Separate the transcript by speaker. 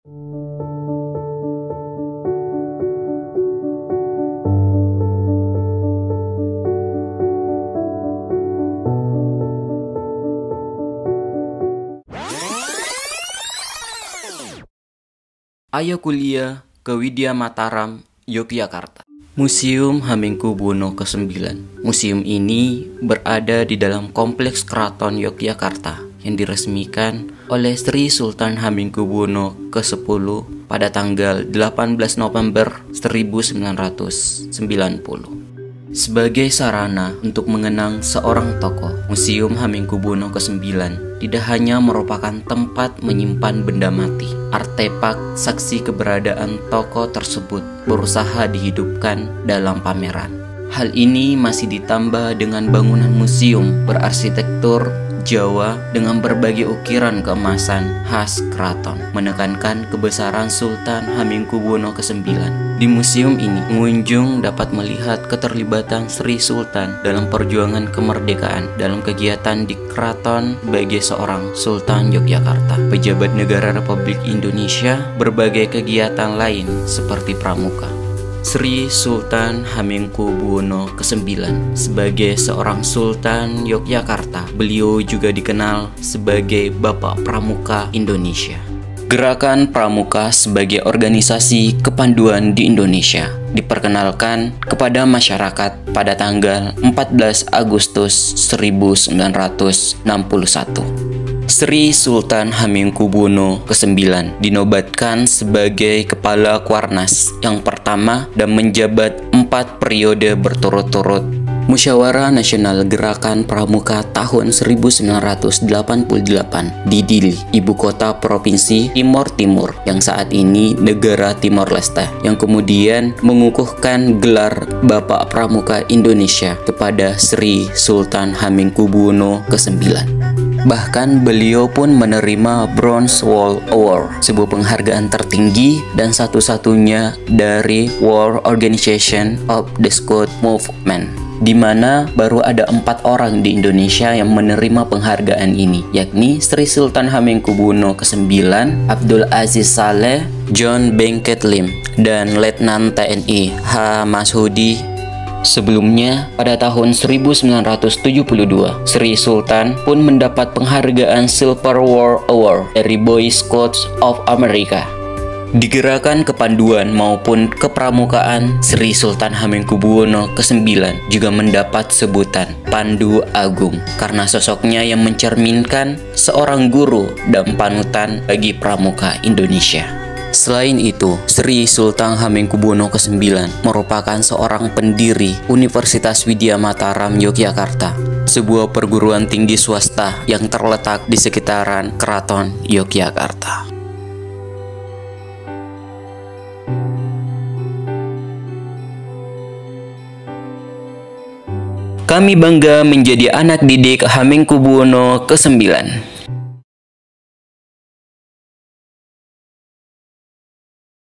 Speaker 1: Ayo kuliah ke Widya Mataram, Yogyakarta. Museum Hamengkubuwono ke-9. Museum ini berada di dalam kompleks Keraton Yogyakarta yang diresmikan oleh Sri Sultan Hamengkubuwono ke-10 pada tanggal 18 November 1990. Sebagai sarana untuk mengenang seorang tokoh, Museum Hamengkubuwono ke-9 tidak hanya merupakan tempat menyimpan benda mati. Artefak saksi keberadaan tokoh tersebut berusaha dihidupkan dalam pameran. Hal ini masih ditambah dengan bangunan museum berarsitektur Jawa dengan berbagai ukiran keemasan khas keraton, menekankan kebesaran Sultan Hamengkubuwono ke-9. Di museum ini, pengunjung dapat melihat keterlibatan Sri Sultan dalam perjuangan kemerdekaan dalam kegiatan di keraton sebagai seorang Sultan Yogyakarta, pejabat negara Republik Indonesia, berbagai kegiatan lain seperti pramuka. Sri Sultan Hamengkubuwono ke-9 sebagai seorang Sultan Yogyakarta, beliau juga dikenal sebagai Bapak Pramuka Indonesia. Gerakan Pramuka sebagai organisasi kepanduan di Indonesia diperkenalkan kepada masyarakat pada tanggal 14 Agustus 1961. Sri Sultan Hamengkubuwono ke-9 dinobatkan sebagai Kepala Kuarnas yang pertama dan menjabat 4 periode berturut-turut. Musyawarah Nasional Gerakan Pramuka tahun 1988 di Dili, ibu kota Provinsi Timor Timur yang saat ini negara Timor Leste, yang kemudian mengukuhkan gelar Bapak Pramuka Indonesia kepada Sri Sultan Hamengkubuwono ke-9. Bahkan beliau pun menerima Bronze Wall Award, sebuah penghargaan tertinggi dan satu-satunya dari World Organization of the Scout Movement, di mana baru ada 4 orang di Indonesia yang menerima penghargaan ini, yakni Sri Sultan Hamengkubuwono ke-9, Abdul Aziz Saleh, John Bengket Lim, dan Letnan TNI H. Masudi. Sebelumnya, pada tahun 1972, Sri Sultan pun mendapat penghargaan Silver War Award dari Boy Scouts of America. Di gerakan kepanduan maupun kepramukaan, Sri Sultan Hamengkubuwono ke-9 juga mendapat sebutan Pandu Agung karena sosoknya yang mencerminkan seorang guru dan panutan bagi pramuka Indonesia. Selain itu, Sri Sultan Hamengkubuwono ke-9 merupakan seorang pendiri Universitas Widya Mataram Yogyakarta, sebuah perguruan tinggi swasta yang terletak di sekitaran Keraton Yogyakarta. Kami bangga menjadi anak didik Hamengkubuwono ke-9.